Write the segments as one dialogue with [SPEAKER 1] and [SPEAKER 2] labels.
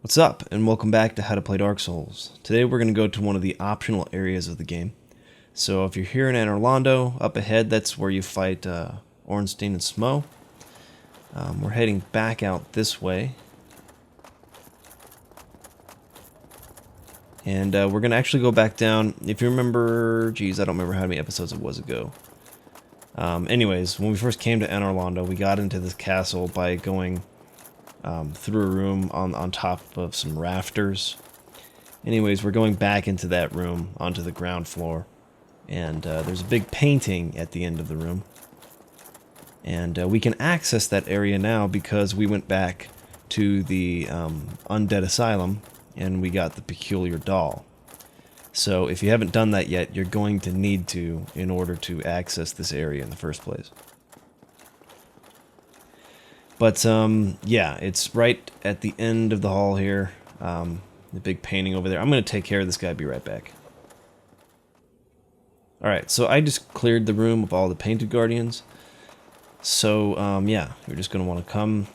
[SPEAKER 1] What's up, and welcome back to How to Play Dark Souls. Today we're going to go to one of the optional areas of the game. So if you're here in Anne Orlando, up ahead, that's where you fight Ornstein and Smo. We're heading back out this way. And we're going to actually go back down. If you remember, geez, I don't remember how many episodes it was ago. Anyways, when we first came to Anne Orlando, we got into this castle by going through a room on top of some rafters. Anyways, we're going back into that room onto the ground floor. And there's a big painting at the end of the room. And we can access that area now because we went back to the Undead Asylum and we got the Peculiar Doll. So if you haven't done that yet, you're going to need to in order to access this area in the first place. But, yeah, it's right at the end of the hall here. The big painting over there. I'm going to take care of this guy, be right back. Alright, so I just cleared the room of all the Painted Guardians. So, yeah, you're just going to want to come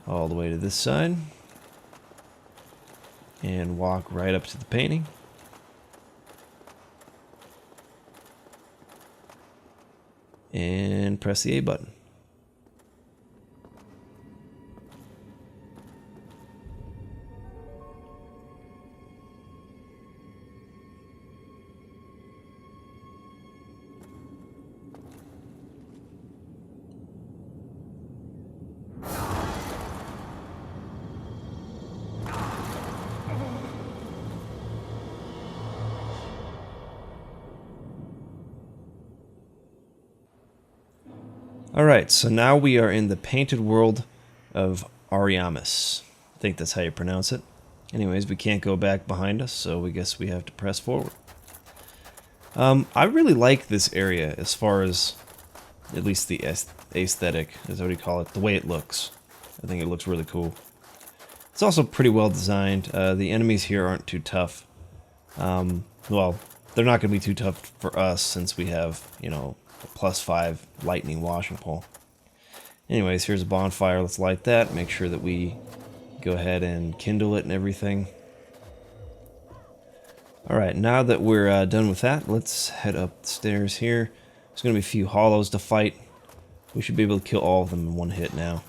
[SPEAKER 1] all the way to this side. And walk right up to the painting. And press the A button. Alright, so now we are in the Painted World of Ariamis. I think that's how you pronounce it. Anyways, we can't go back behind us, so we guess we have to press forward. I really like this area as far as, at least the aesthetic, is what you call it, the way it looks. I think it looks really cool. It's also pretty well designed. The enemies here aren't too tough. Well, they're not going to be too tough for us since we have, you know, a +5 lightning washing pole. Anyways, here's a bonfire. Let's light that. Make sure that we go ahead and kindle it and everything. Alright, now that we're done with that, let's head up the stairs here. There's going to be a few hollows to fight. We should be able to kill all of them in one hit now.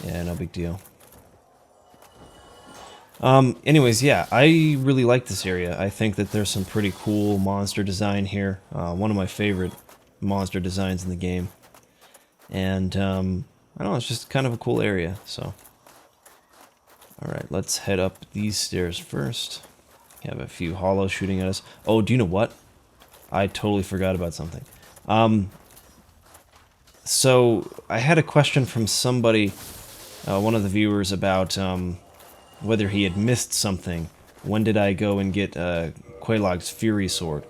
[SPEAKER 1] Yeah, no big deal. Anyways, yeah, I really like this area. I think that there's some pretty cool monster design here. One of my favorite monster designs in the game. And, I don't know, it's just kind of a cool area, so. Alright, let's head up these stairs first. We have a few hollows shooting at us. Oh, do you know what? I totally forgot about something. So, I had a question from somebody, one of the viewers, about, whether he had missed something. When did I go and get Quelaag's Fury Sword?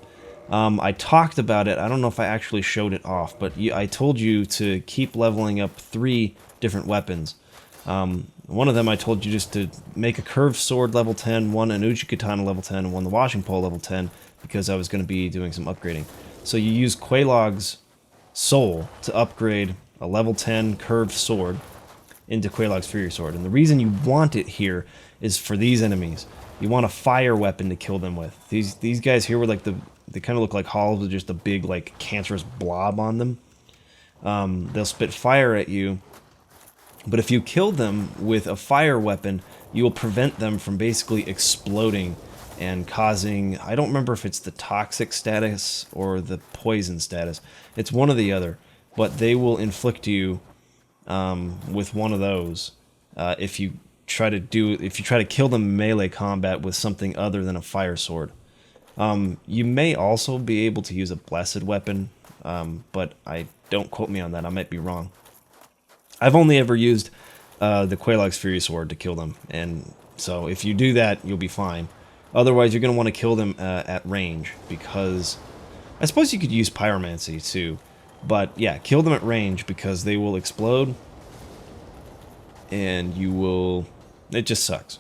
[SPEAKER 1] I talked about it. I don't know if I actually showed it off, but I told you to keep leveling up 3 different weapons. One of them I told you just to make a curved sword level 10, one an Uchi Katana level 10, and one the washing pole level 10, because I was going to be doing some upgrading. So you use Quelaag's soul to upgrade a level 10 curved sword into Quelaag's Fury Sword. And the reason you want it here is for these enemies. You want a fire weapon to kill them with. These guys here were like they kind of look like hollows with just a big like cancerous blob on them. They'll spit fire at you, but if you kill them with a fire weapon, you will prevent them from basically exploding and causing, I don't remember if it's the toxic status or the poison status. It's one or the other, but they will inflict you with one of those, if you try to kill them in melee combat with something other than a fire sword. You may also be able to use a blessed weapon, but don't quote me on that. I might be wrong. I've only ever used the Quelaag's Fury Sword to kill them, and so if you do that, you'll be fine. Otherwise, you're going to want to kill them at range, because I suppose you could use pyromancy too. But yeah, kill them at range because they will explode and you will... It just sucks.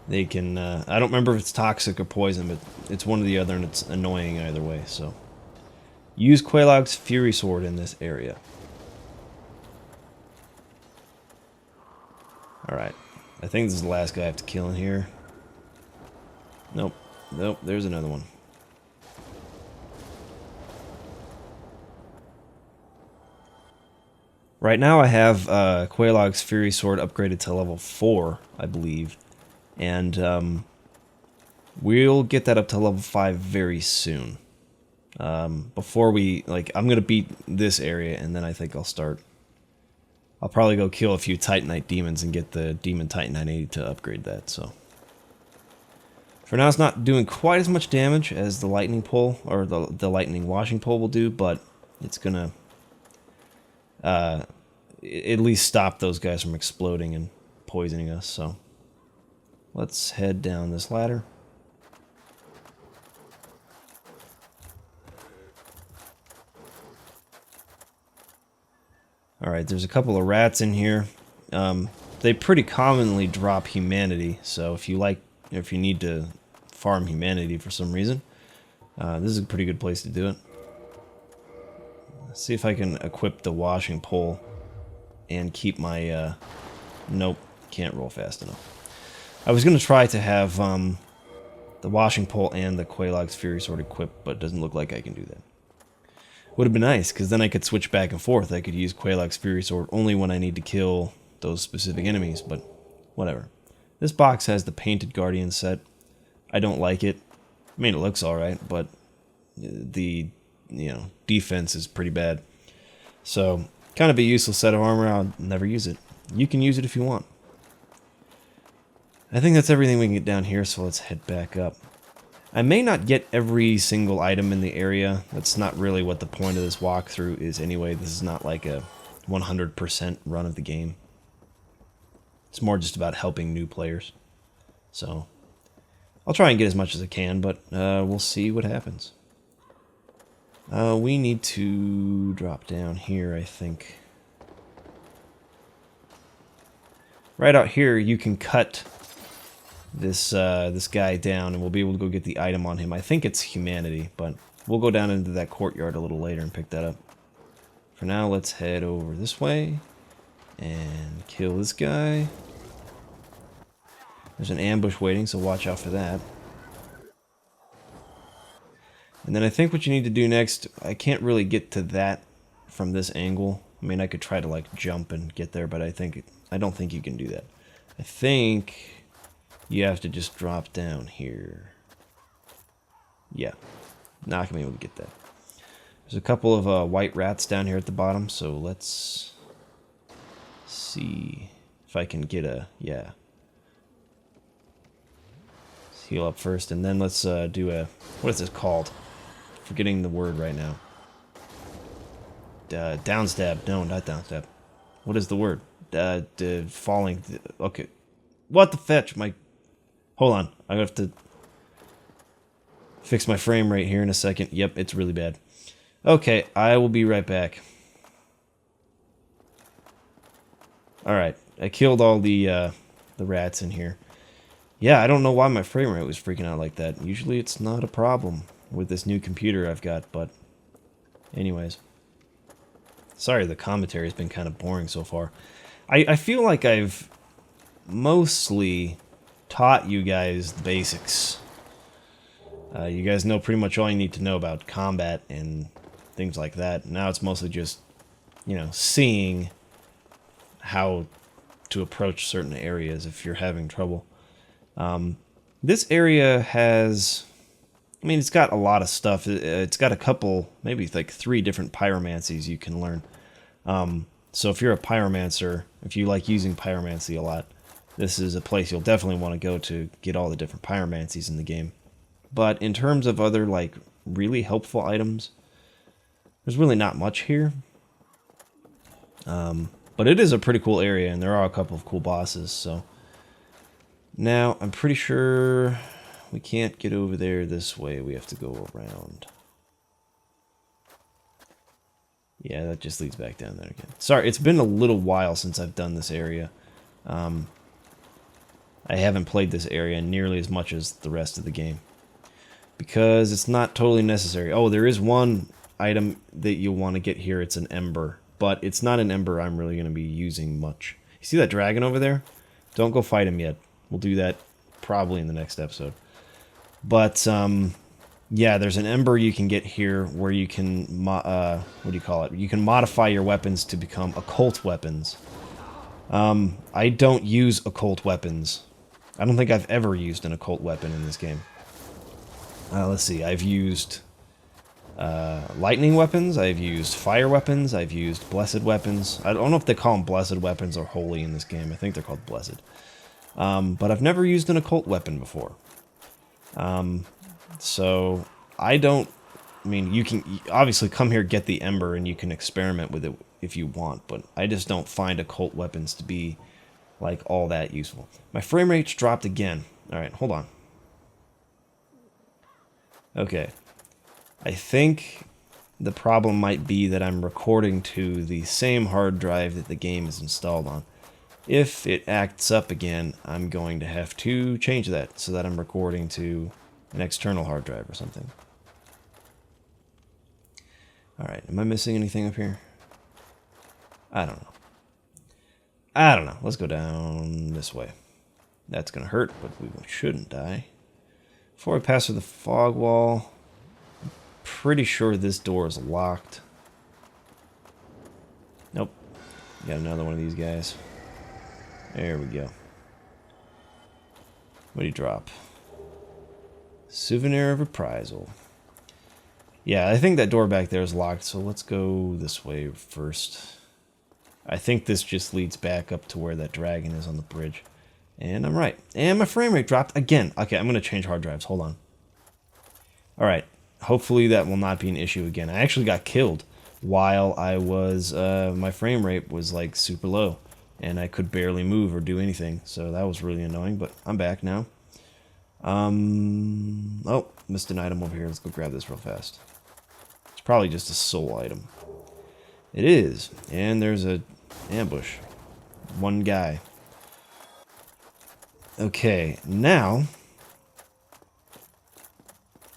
[SPEAKER 1] They can... I don't remember if it's toxic or poison, but it's one or the other and it's annoying either way, so... Use Quelaag's Fury Sword in this area. Alright. I think this is the last guy I have to kill in here. Nope. Nope, there's another one. Right now I have Quelaag's Fury Sword upgraded to level 4, I believe. And we'll get that up to level 5 very soon. Before we, like, I'm going to beat this area, and then I think I'll probably go kill a few Titanite demons and get the Demon Titan I need to upgrade that, so. For now, it's not doing quite as much damage as the lightning pole, or the lightning washing pole will do, but it's gonna at least stop those guys from exploding and poisoning us, so. Let's head down this ladder. Alright, there's a couple of rats in here. They pretty commonly drop humanity, so if you need to farm humanity for some reason, this is a pretty good place to do it. Let's see if I can equip the washing pole and keep my, nope, can't roll fast enough. I was going to try to have the washing pole and the Quelaag's Fury Sword equipped, but it doesn't look like I can do that. Would have been nice, because then I could switch back and forth. I could use Quelaag's Fury Sword only when I need to kill those specific enemies, but whatever. This box has the Painted Guardian set. I don't like it. I mean, it looks alright, but the, defense is pretty bad. So, kind of a useless set of armor. I'll never use it. You can use it if you want. I think that's everything we can get down here, so let's head back up. I may not get every single item in the area. That's not really what the point of this walkthrough is anyway. This is not like a 100% run of the game. It's more just about helping new players. So, I'll try and get as much as I can, but we'll see what happens. We need to drop down here, I think. Right out here, you can cut this guy down, and we'll be able to go get the item on him. I think it's humanity, but we'll go down into that courtyard a little later and pick that up. For now, let's head over this way and kill this guy. There's an ambush waiting, so watch out for that. And then I think what you need to do next, I can't really get to that from this angle. I mean, I could try to like jump and get there, but I don't think you can do that. I think you have to just drop down here. Yeah, not gonna be able to get that. There's a couple of white rats down here at the bottom, so let's see if I can get yeah. Let's heal up first, and then let's do what is this called? Forgetting the word right now. Down stab. No, not down stab. What is the word? Falling. Okay. What the fetch? Hold on. I have to fix my frame rate here in a second. Yep, it's really bad. Okay, I will be right back. Alright, I killed all the rats in here. Yeah, I don't know why my frame rate was freaking out like that. Usually it's not a problem with this new computer I've got, but anyways. Sorry, the commentary has been kind of boring so far. I feel like I've mostly taught you guys the basics. You guys know pretty much all you need to know about combat and things like that. Now it's mostly just, seeing how to approach certain areas if you're having trouble. This area has, it's got a lot of stuff. It's got a couple, maybe like 3 different pyromancies you can learn. So if you're a pyromancer, if you like using pyromancy a lot, this is a place you'll definitely want to go to get all the different pyromancies in the game. But in terms of other, like, really helpful items, there's really not much here. But it is a pretty cool area, and there are a couple of cool bosses, so. Now, I'm pretty sure we can't get over there this way. We have to go around. Yeah, that just leads back down there again. Sorry, it's been a little while since I've done this area. I haven't played this area nearly as much as the rest of the game, because it's not totally necessary. Oh, there is one item that you'll want to get here. It's an ember, but it's not an ember I'm really going to be using much. You see that dragon over there? Don't go fight him yet. We'll do that probably in the next episode. But, yeah, there's an ember you can get here where you can, what do you call it? You can modify your weapons to become occult weapons. I don't use occult weapons. I don't think I've ever used an occult weapon in this game. Let's see, I've used lightning weapons, I've used fire weapons, I've used blessed weapons. I don't know if they call them blessed weapons or holy in this game. I think they're called blessed. But I've never used an occult weapon before. So I don't... I mean, you can obviously come here, get the ember, and you can experiment with it if you want, but I just don't find occult weapons to be, like, all that useful. My frame rate's dropped again. Alright, hold on. Okay. I think the problem might be that I'm recording to the same hard drive that the game is installed on. If it acts up again, I'm going to have to change that so that I'm recording to an external hard drive or something. Alright, am I missing anything up here? I don't know. I don't know. Let's go down this way. That's going to hurt, but we shouldn't die. Before I pass through the fog wall, I'm pretty sure this door is locked. Nope. Got another one of these guys. There we go. What do you drop? Souvenir of reprisal. Yeah, I think that door back there is locked, so let's go this way first. I think this just leads back up to where that dragon is on the bridge. And I'm right. And my frame rate dropped again. Okay, I'm going to change hard drives. Hold on. Alright. Hopefully that will not be an issue again. I actually got killed while I was... my frame rate was like super low. And I could barely move or do anything. So that was really annoying, but I'm back now. Oh, missed an item over here. Let's go grab this real fast. It's probably just a soul item. It is. And there's a ambush. One guy. Okay, now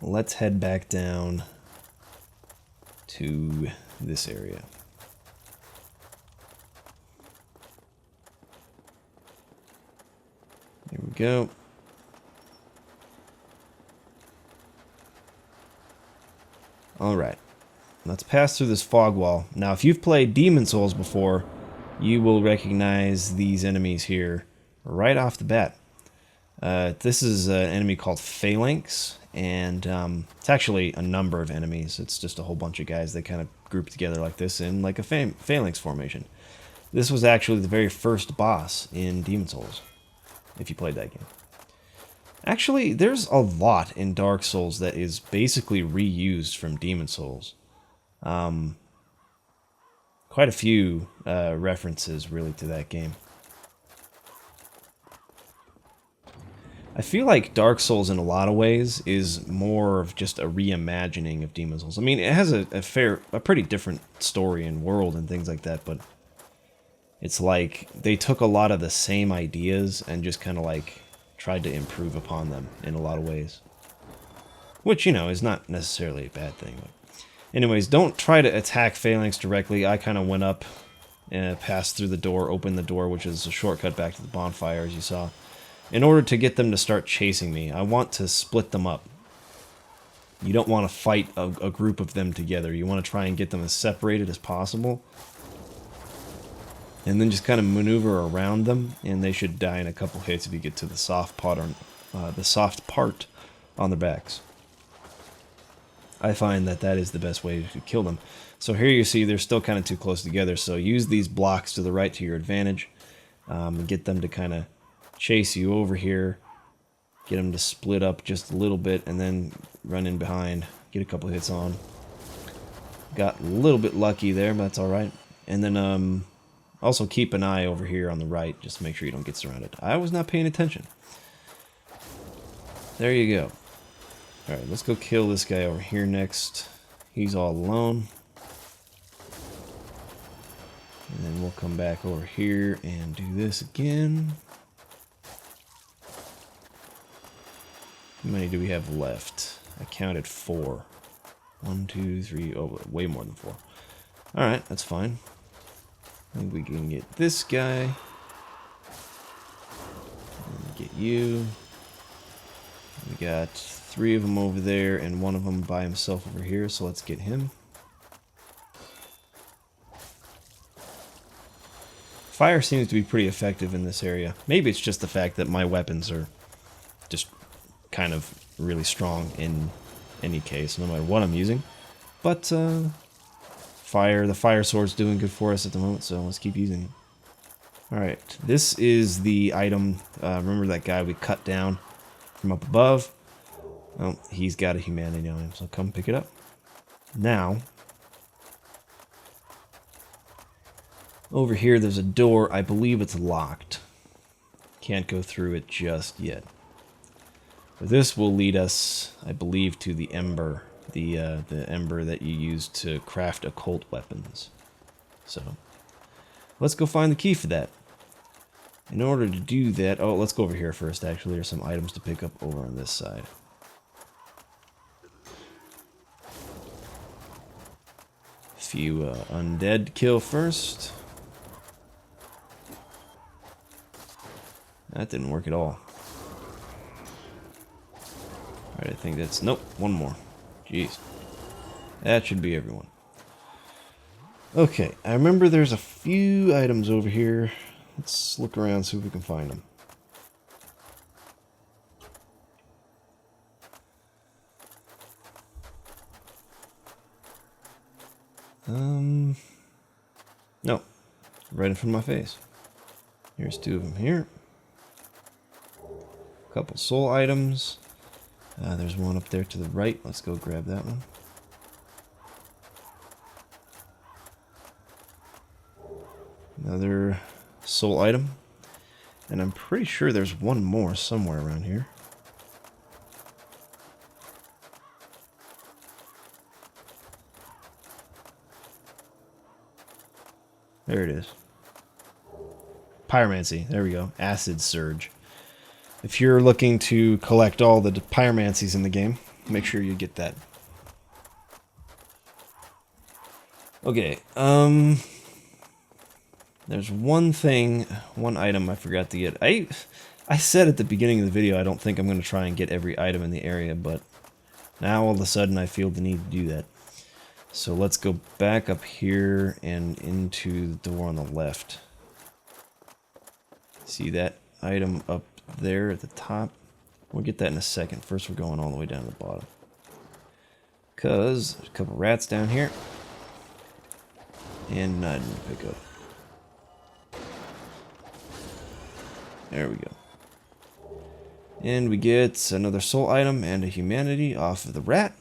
[SPEAKER 1] let's head back down to this area. There we go. Alright, let's pass through this fog wall. Now, if you've played Demon Souls before, you will recognize these enemies here right off the bat. This is an enemy called Phalanx, and it's actually a number of enemies. It's just a whole bunch of guys that kind of group together like this in like a Phalanx formation. This was actually the very first boss in Demon Souls, if you played that game. Actually, there's a lot in Dark Souls that is basically reused from Demon Souls. Quite a few references, really, to that game. I feel like Dark Souls, in a lot of ways, is more of just a reimagining of Demon Souls. I mean, it has a pretty different story and world and things like that, but it's like they took a lot of the same ideas and just kind of like tried to improve upon them in a lot of ways. Which, you know, is not necessarily a bad thing. But anyways, don't try to attack Phalanx directly. I kind of went up and passed through the door, opened the door, which is a shortcut back to the bonfire, as you saw. In order to get them to start chasing me, I want to split them up. You don't want to fight a group of them together. You want to try and get them as separated as possible. And then just kind of maneuver around them, and they should die in a couple hits if you get to the soft part on their backs. I find that that is the best way to kill them. So here you see they're still kind of too close together, so use these blocks to the right to your advantage, and get them to kind of chase you over here, get them to split up just a little bit, and then run in behind, get a couple hits on. Got a little bit lucky there, but that's alright. And then, also keep an eye over here on the right, just to make sure you don't get surrounded. I was not paying attention. There you go. Alright, let's go kill this guy over here next. He's all alone. And then we'll come back over here and do this again. How many do we have left? I counted 4. 1, 2, 3, oh, way more than 4. Alright, that's fine. I think we can get this guy. you. We got 3 of them over there and 1 of them by himself over here, so let's get him. Fire seems to be pretty effective in this area. Maybe it's just the fact that my weapons are just kind of really strong in any case, no matter what I'm using. But the fire sword's doing good for us at the moment, so let's keep using it. Alright, this is the item. Remember that guy we cut down from up above? Oh, he's got a humanity on him, so come pick it up. Now, over here there's a door. I believe it's locked. Can't go through it just yet. But this will lead us, I believe, to the ember. The ember that you use to craft occult weapons. So, let's go find the key for that. In order to do that... Oh, let's go over here first, actually. There's some items to pick up over on this side. A few undead kill first. That didn't work at all. Alright, I think that's... Nope, one more. Jeez. That should be everyone. Okay, I remember there's a few items over here. Let's look around, see if we can find them. No. Right in front of my face. Here's 2 of them here. A couple soul items. There's one up there to the right. Let's go grab that one. Another soul item. And I'm pretty sure there's one more somewhere around here. There it is. Pyromancy. There we go. Acid Surge. If you're looking to collect all the pyromancies in the game, make sure you get that. Okay, there's one item I forgot to get. I said at the beginning of the video I don't think I'm going to try and get every item in the area, but now all of a sudden I feel the need to do that. So let's go back up here and into the door on the left. See that item up there at the top? We'll get that in a second. First we're going all the way down to the bottom. Because there's a couple rats down here. And I didn't pick up. There we go. And we get another soul item and a humanity off of the rat.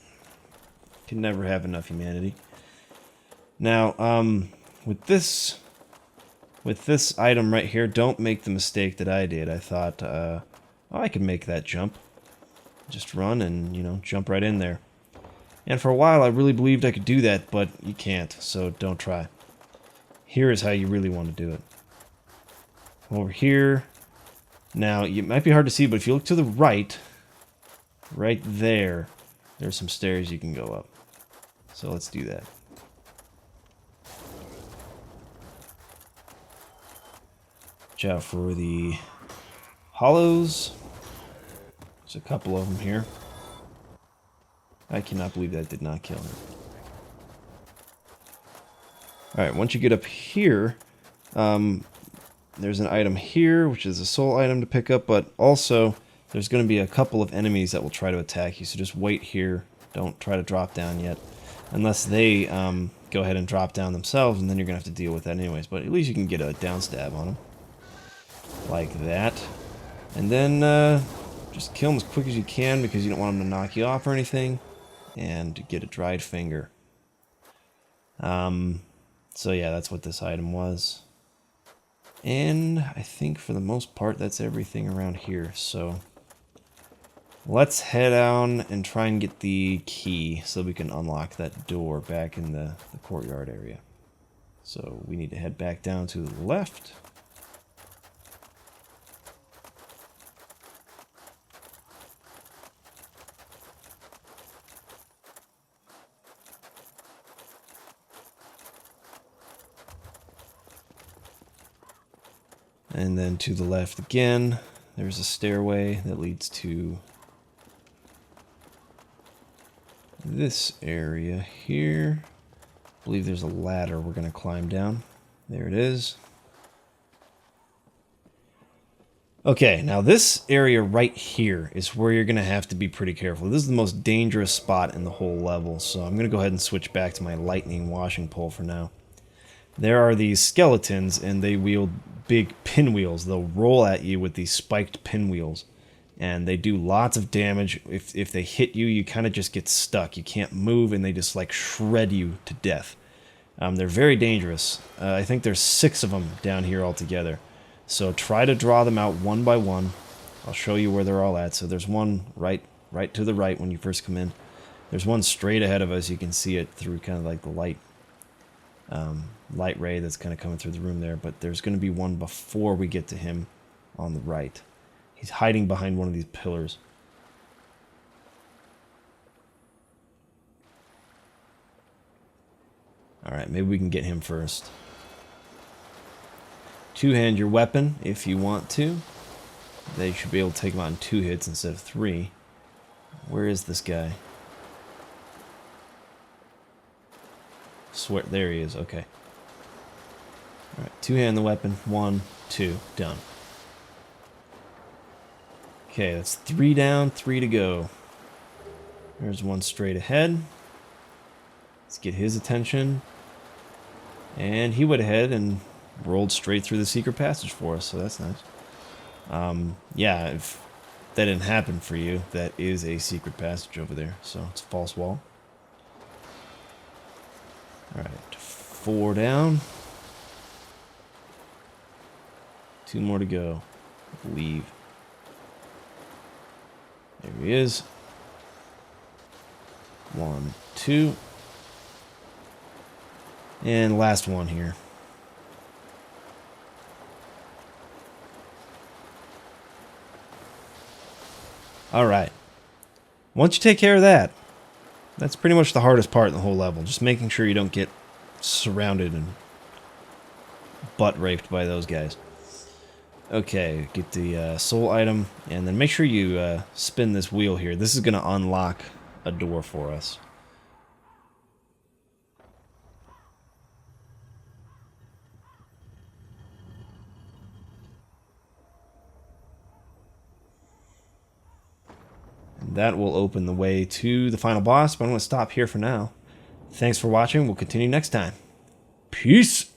[SPEAKER 1] Can never have enough humanity. Now, with this item right here, don't make the mistake that I did. I thought, oh, I can make that jump. Just run and, you know, jump right in there. And for a while, I really believed I could do that, but you can't, so don't try. Here is how you really want to do it. Over here. Now, it might be hard to see, but if you look to the right, right there, there's some stairs you can go up. So let's do that. Watch out for the hollows. There's a couple of them here. I cannot believe that did not kill him. Alright, once you get up here, there's an item here, which is a soul item to pick up, but also there's going to be a couple of enemies that will try to attack you, so just wait here. Don't try to drop down yet. Unless they go ahead and drop down themselves, and then you're going to have to deal with that anyways. But at least you can get a down stab on them. Like that. And then just kill them as quick as you can, because you don't want them to knock you off or anything. And get a dried finger. So yeah, that's what this item was. And I think for the most part that's everything around here. So let's head on and try and get the key so we can unlock that door back in the courtyard area. So we need to head back down to the left. And then to the left again. There's a stairway that leads to this area here. I believe there's a ladder we're going to climb down. There it is. Okay, now this area right here is where you're going to have to be pretty careful. This is the most dangerous spot in the whole level, so I'm going to go ahead and switch back to my lightning washing pole for now. There are these skeletons, and they wield big pinwheels. They'll roll at you with these spiked pinwheels, and they do lots of damage. If they hit you, you kind of just get stuck. You can't move, and they just like shred you to death. They're very dangerous. I think there's 6 of them down here altogether. So try to draw them out one by one. I'll show you where they're all at. So there's one right to the right when you first come in. There's one straight ahead of us. You can see it through kind of like the light ray that's kind of coming through the room there. But there's going to be one before we get to him on the right. He's hiding behind one of these pillars. Alright, maybe we can get him first. Two-hand your weapon if you want to. They should be able to take him out in 2 hits instead of 3. Where is this guy? Swear, there he is, okay. Alright, two-hand the weapon. 1, 2, done. Okay, that's 3 down, 3 to go. There's one straight ahead. Let's get his attention. And he went ahead and rolled straight through the secret passage for us, so that's nice. Yeah, if that didn't happen for you, that is a secret passage over there, so it's a false wall. Alright, 4 down. 2 more to go, I believe. There he is. 1, 2. And last one here. Alright. Once you take care of that, that's pretty much the hardest part in the whole level. Just making sure you don't get surrounded and butt raped by those guys. Okay, get the soul item, and then make sure you spin this wheel here. This is going to unlock a door for us. And that will open the way to the final boss, but I'm going to stop here for now. Thanks for watching. We'll continue next time. Peace!